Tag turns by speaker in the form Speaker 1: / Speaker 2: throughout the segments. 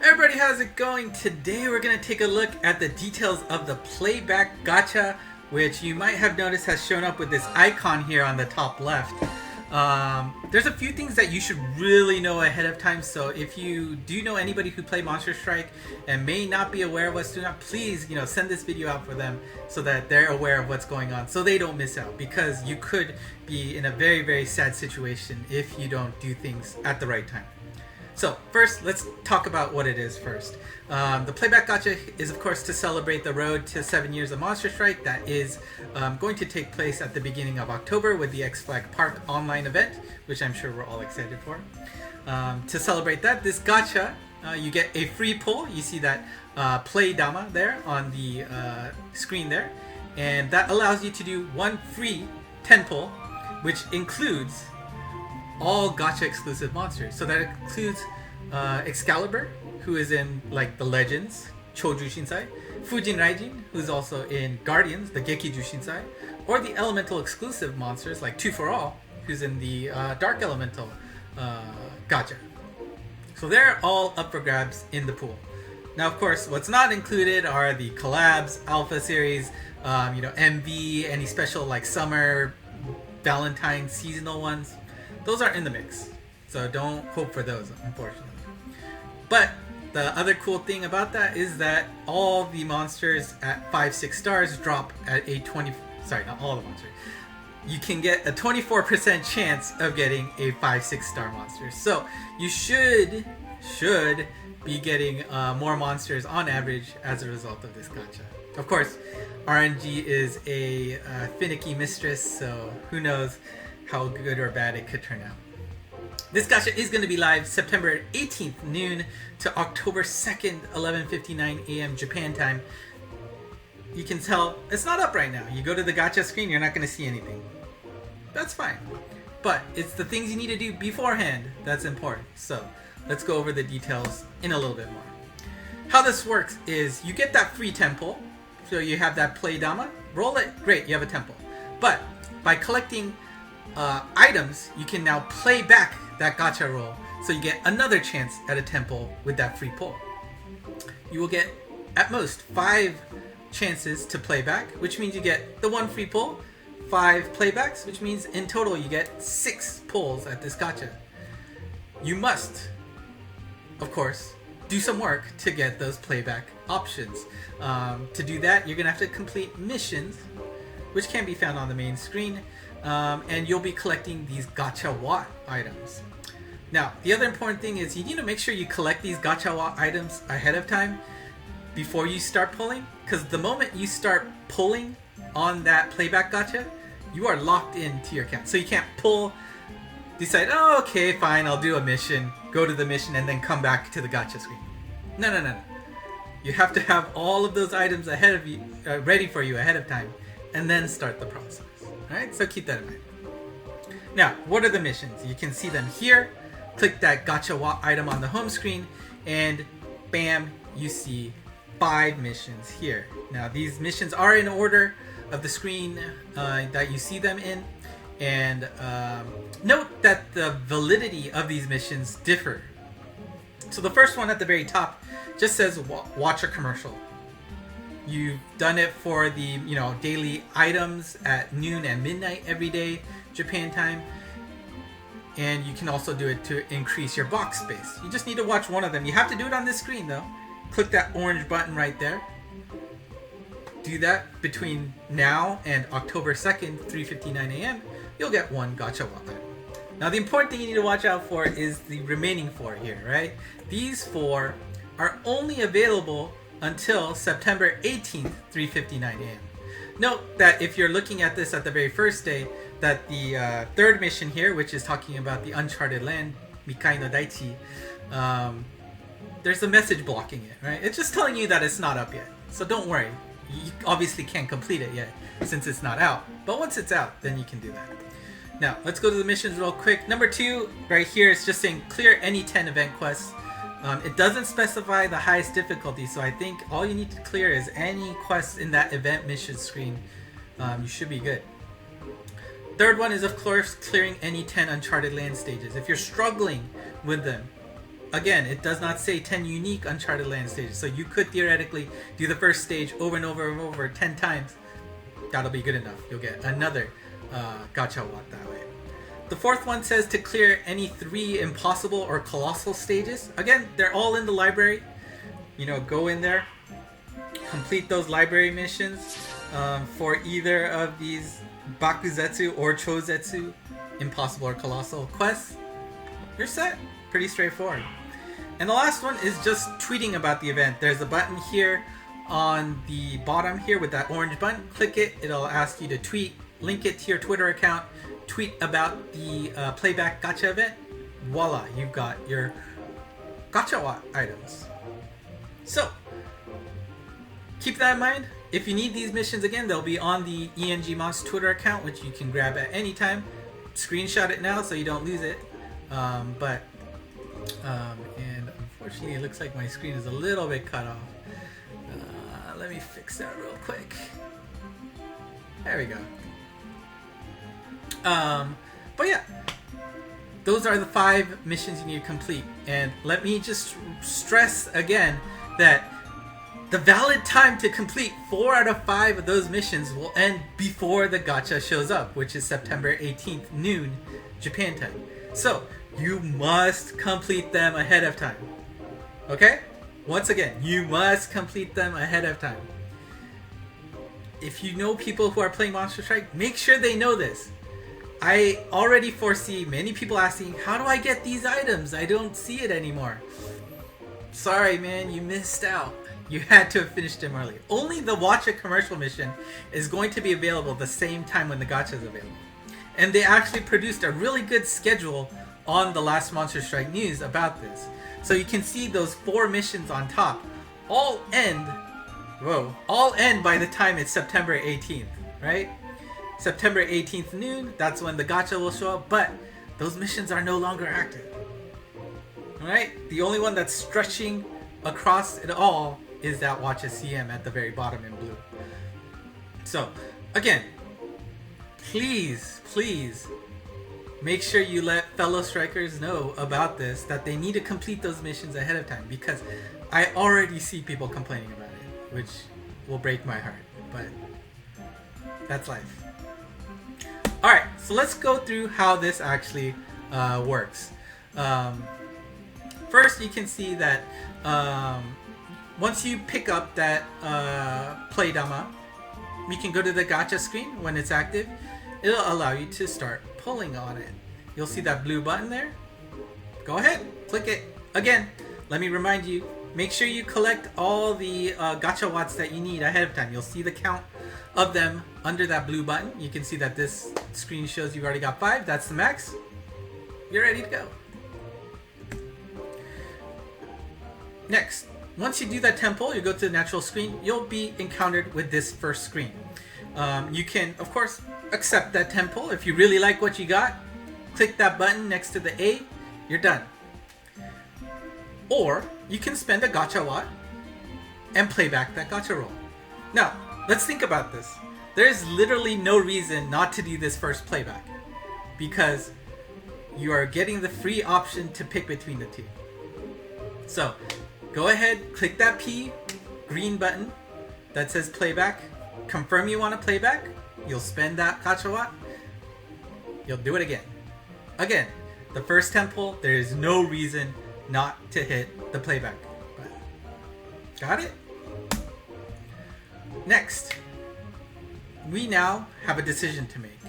Speaker 1: Everybody, how's it going? Today we're going to take a look at the details of the Playback Gacha, which you might have noticed has shown up with this icon here on the top left. There's a few things that you should really know ahead of time, so if you do know anybody who played Monster Strike and may not be aware of what's going on, please send this video out for them so that they're aware of what's going on, so they don't miss out, because you could be in a very, very sad situation if you don't do things at the right time. So first, let's talk about what it is first. The Playback Gacha is, of course, to celebrate the road to 7 years of Monster Strike. That is going to take place at the beginning of October with the X Flag Park online event, which I'm sure we're all excited for. To celebrate that, this gacha, you get a free pull. You see that play dama there on the screen there. And that allows you to do one free 10 pull, which includes all gacha exclusive monsters. So that includes Excalibur, who is in like the Legends, Choju Shinsai, Fujin Raijin, who's also in Guardians, the Gekiju Shinsai, or the Elemental exclusive monsters like Two for All, who's in the Dark Elemental gacha. So they're all up for grabs in the pool. Now, of course, what's not included are the collabs, Alpha series, MV, any special like summer, Valentine, seasonal ones. Those aren't in the mix, so don't hope for those, unfortunately. But the other cool thing about that is that all the monsters at 5-6 stars drop at a not all the monsters. You can get a 24% chance of getting a 5-6 star monster. So you should be getting more monsters on average as a result of this gacha. Of course, RNG is a finicky mistress, so who knows how good or bad it could turn out. This gacha is going to be live September 18th noon to October 2nd 11:59 a.m. Japan time. You can tell it's not up right now. You go to the gacha screen, you're not going to see anything. That's fine. But it's the things you need to do beforehand that's important. So let's go over the details in a little bit more. How this works is you get that free temple. So you have that play dama. Roll it. Great, you have a temple. But by collecting items, you can now play back that gacha roll, so you get another chance at a temple with that free pull. You will get at most 5 chances to play back, which means you get the 1 free pull, 5 playbacks, which means in total you get 6 pulls at this gacha. You must, of course, do some work to get those playback options. To do that, you're gonna have to complete missions, which can be found on the main screen. And you'll be collecting these Gacha Watt items. Now, the other important thing is you need to make sure you collect these Gacha Watt items ahead of time before you start pulling, because the moment you start pulling on that playback gacha, you are locked into your account. So you can't pull, decide, oh, okay, fine, I'll do a mission, go to the mission, and then come back to the gacha screen. No. You have to have all of those items ahead of you, ready for you ahead of time, and then start the process. Alright, so keep that in mind. Now, what are the missions? You can see them here. Click that Gacha Watt item on the home screen, and bam, you see 5 missions here. Now, these missions are in order of the screen that you see them in, and note that the validity of these missions differ. So the first one at the very top just says watch a commercial. You've done it for the daily items at noon and midnight every day, Japan time. And you can also do it to increase your box space. You just need to watch one of them. You have to do it on this screen though. Click that orange button right there. Do that between now and October 2nd, 3:59 a.m. You'll get 1 gacha watt. Now the important thing you need to watch out for is the remaining 4 here, right? These 4 are only available until September 18th, 3:59 a.m. Note that if you're looking at this at the very first day, that the third mission here, which is talking about the uncharted land, Mikai no Daichi, there's a message blocking it, right? It's just telling you that it's not up yet. So don't worry. You obviously can't complete it yet since it's not out. But once it's out, then you can do that. Now, let's go to the missions real quick. Number 2, right here, is just saying clear any 10 event quests. It doesn't specify the highest difficulty, so I think all you need to clear is any quests in that event mission screen. You should be good. Third one is, of course, clearing any 10 Uncharted Land stages. If you're struggling with them, again, it does not say 10 unique Uncharted Land stages. So you could theoretically do the first stage over and over and over 10 times. That'll be good enough. You'll get another Gacha Watt that way. The fourth one says to clear any 3 impossible or colossal stages. Again, they're all in the library. You know, go in there, complete those library missions for either of these Bakuzetsu or Chozetsu, impossible or colossal quests. You're set. Pretty straightforward. And the last one is just tweeting about the event. There's a button here on the bottom here with that orange button. Click it. It'll ask you to tweet. Link it to your Twitter account. Tweet about the Playback Gacha event. Voila, you've got your Gacha Watt items. So, keep that in mind. If you need these missions again, they'll be on the ENG Mods Twitter account, which you can grab at any time. Screenshot it now so you don't lose it. And unfortunately, it looks like my screen is a little bit cut off. Let me fix that real quick. There we go. But yeah, those are the 5 missions you need to complete. And let me just stress again that the valid time to complete 4 out of 5 of those missions will end before the gacha shows up, which is September 18th, noon, Japan time. So, you must complete them ahead of time. Okay? Once again, you must complete them ahead of time. If you know people who are playing Monster Strike, make sure they know this. I already foresee many people asking, how do I get these items? I don't see it anymore. Sorry, man, you missed out. You had to have finished them early. Only the Watch a Commercial mission is going to be available the same time when the gacha is available. And they actually produced a really good schedule on the last Monster Strike news about this. So you can see those 4 missions on top all end by the time it's September 18th, right? September 18th noon, that's when the gacha will show up, but those missions are no longer active. Alright? The only one that's stretching across it all is that Watch a CM at the very bottom in blue. So, again, please make sure you let fellow strikers know about this, that they need to complete those missions ahead of time, because I already see people complaining about it, which will break my heart, but that's life. Alright, so let's go through how this actually works. First, you can see that once you pick up that play dama, you can go to the gacha screen when it's active. It'll allow you to start pulling on it. You'll see that blue button there. Go ahead, click it. Again, let me remind you, make sure you collect all the gacha watts that you need ahead of time. You'll see the count of them under that blue button. You can see that this screen shows you've already got 5. That's the max. You're ready to go. Next, once you do that temple, you go to the natural screen, you'll be encountered with this first screen. You can, of course, accept that temple. If you really like what you got, click that button next to the A, you're done. Or, you can spend a gacha watt and play back that gacha roll. Now, let's think about this. There's literally no reason not to do this first playback, because you are getting the free option to pick between the two. So, go ahead, click that P green button that says playback. Confirm you want to playback. You'll spend that gacha watt. You'll do it again. Again, the first temple, there is no reason not to hit the playback button. Got it? Next, we now have a decision to make.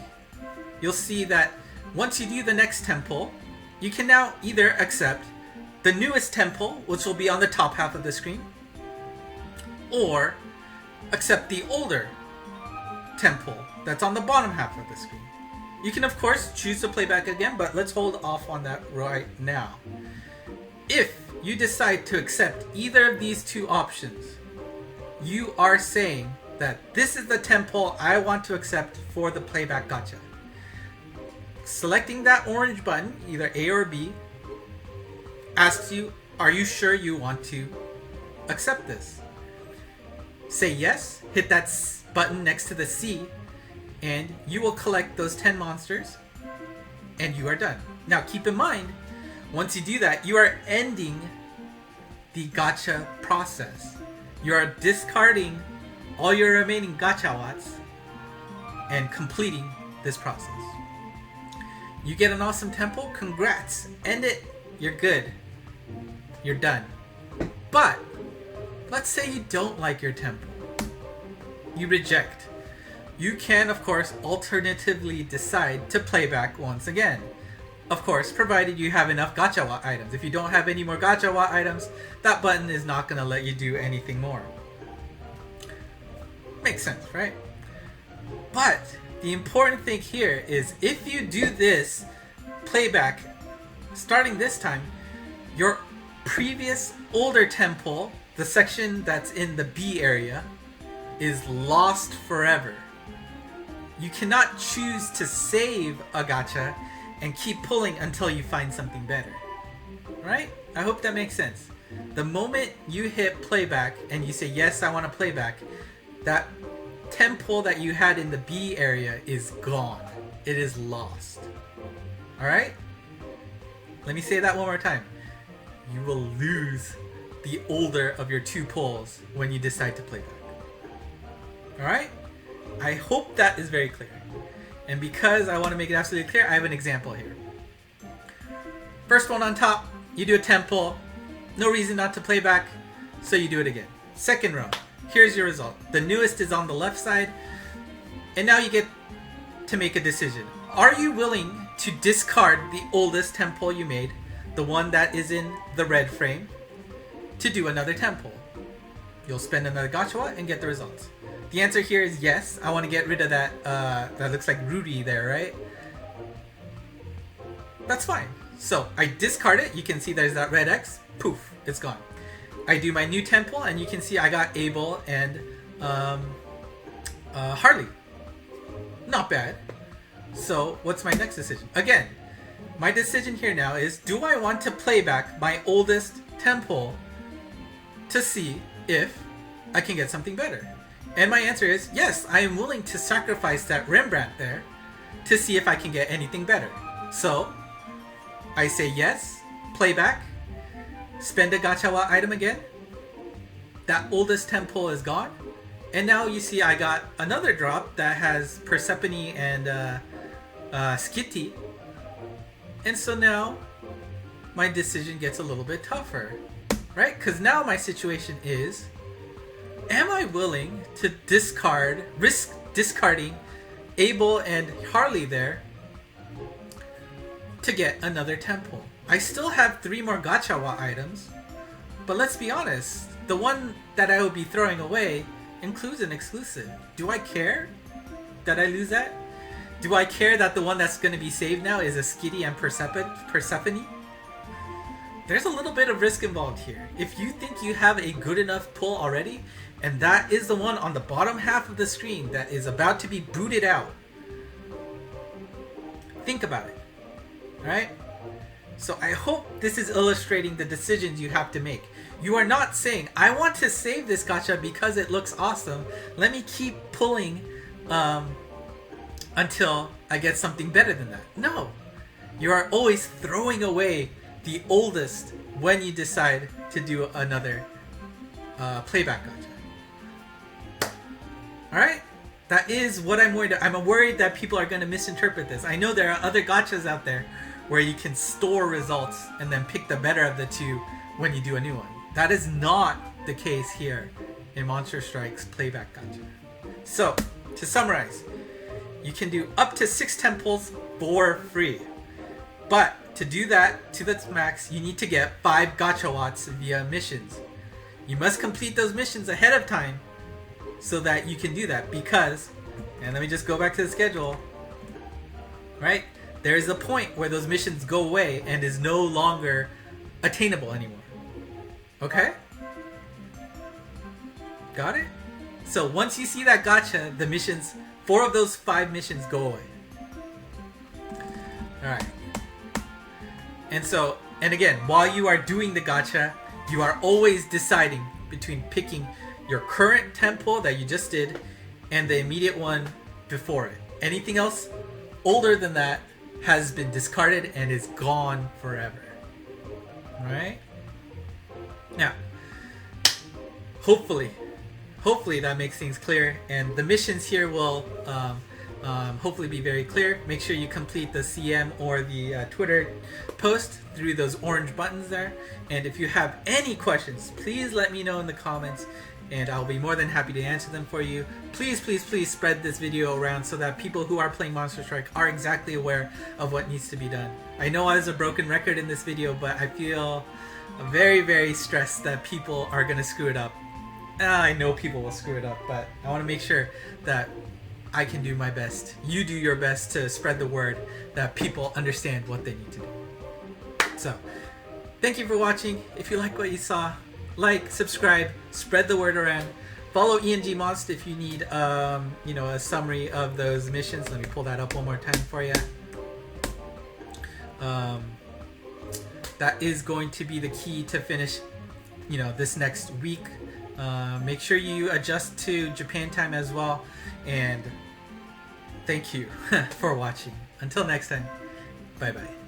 Speaker 1: You'll see that once you do the next temple, you can now either accept the newest temple, which will be on the top half of the screen, or accept the older temple that's on the bottom half of the screen. You can, of course, choose to play back again, but let's hold off on that right now. If you decide to accept either of these two options, you are saying that this is the temple I want to accept for the playback gacha. Selecting that orange button, either A or B, asks you, are you sure you want to accept this? Say yes, hit that button next to the C, and you will collect those 10 monsters, and you are done. Now keep in mind, Once you do that, you are ending the gacha process. You are discarding all your remaining Gacha Watts and completing this process. You get an awesome temple, congrats. End it, you're good. You're done. But let's say you don't like your temple. You reject. You can, of course, alternatively decide to play back once again. Of course, provided you have enough Gacha Watt items. If you don't have any more Gacha Watt items, that button is not going to let you do anything more. Makes sense, right? But the important thing here is if you do this playback starting this time, your previous older temple, the section that's in the B area, is lost forever. You cannot choose to save a gacha and keep pulling until you find something better. Right? I hope that makes sense. The moment you hit playback and you say, yes, I want to playback, that temple that you had in the B area is gone. It is lost. Alright? Let me say that one more time. You will lose the older of your two pulls when you decide to play back. Alright? I hope that is very clear. And because I want to make it absolutely clear, I have an example here. First one on top, you do a temple. No reason not to play back, so you do it again. Second row, here's your result. The newest is on the left side. And now you get to make a decision. Are you willing to discard the oldest temple you made, the one that is in the red frame, to do another temple? You'll spend another Gacha Watt and get the results. The answer here is yes. I want to get rid of that, that looks like Rudy there, right? That's fine. So I discard it. You can see there's that red X. Poof, it's gone. I do my new temple and you can see I got Abel and Harley. Not bad. So what's my next decision? Again, my decision here now is, do I want to play back my oldest temple to see if I can get something better? And my answer is yes, I am willing to sacrifice that Rembrandt there to see if I can get anything better. So I say yes, play back, spend a Gacha Watt item again. That oldest temple is gone. And now you see I got another drop that has Persephone and Skitty. And so now my decision gets a little bit tougher, right? Because now my situation is, am I willing to risk discarding Abel and Harley there to get another temple? I still have 3 more Gacha Watt items, but let's be honest, the one that I will be throwing away includes an exclusive. Do I care that I lose that? Do I care that the one that's going to be saved now is a Skitty and Persephone? There's a little bit of risk involved here. If you think you have a good enough pull already, and that is the one on the bottom half of the screen that is about to be booted out, think about it. Alright? So I hope this is illustrating the decisions you have to make. You are not saying, I want to save this gacha because it looks awesome. Let me keep pulling until I get something better than that. No. You are always throwing away the oldest when you decide to do another playback gacha. Alright? That is what I'm worried about. I'm worried that people are going to misinterpret this. I know there are other gachas out there where you can store results and then pick the better of the two when you do a new one. That is not the case here in Monster Strike's playback gacha. So, to summarize, you can do up to 6 temples for free. But to do that to the max, you need to get 5 Gacha Watts via missions. You must complete those missions ahead of time so that you can do that, because, and let me just go back to the schedule, right? There is a point where those missions go away and is no longer attainable anymore. Okay? Got it? So once you see that gacha, the missions, 4 of those 5 missions go away. Alright. And again, while you are doing the gacha, you are always deciding between picking your current temple that you just did and the immediate one before it. Anything else older than that has been discarded and is gone forever. Alright? Now, hopefully that makes things clear, and the missions here will hopefully be very clear. Make sure you complete the CM or the Twitter post through those orange buttons there. And if you have any questions, please let me know in the comments, and I'll be more than happy to answer them for you. Please, please, please spread this video around so that people who are playing Monster Strike are exactly aware of what needs to be done. I know I was a broken record in this video, but I feel very, very stressed that people are going to screw it up. I know people will screw it up, but I want to make sure that I can do my best. You do your best to spread the word that people understand what they need to do. So, thank you for watching. If you like what you saw, like, subscribe, spread the word around. Follow ENG Monst if you need, you know, a summary of those missions. Let me pull that up one more time for you. That is going to be the key to finish, you know, this next week. Make sure you adjust to Japan time as well. And thank you for watching. Until next time, bye bye.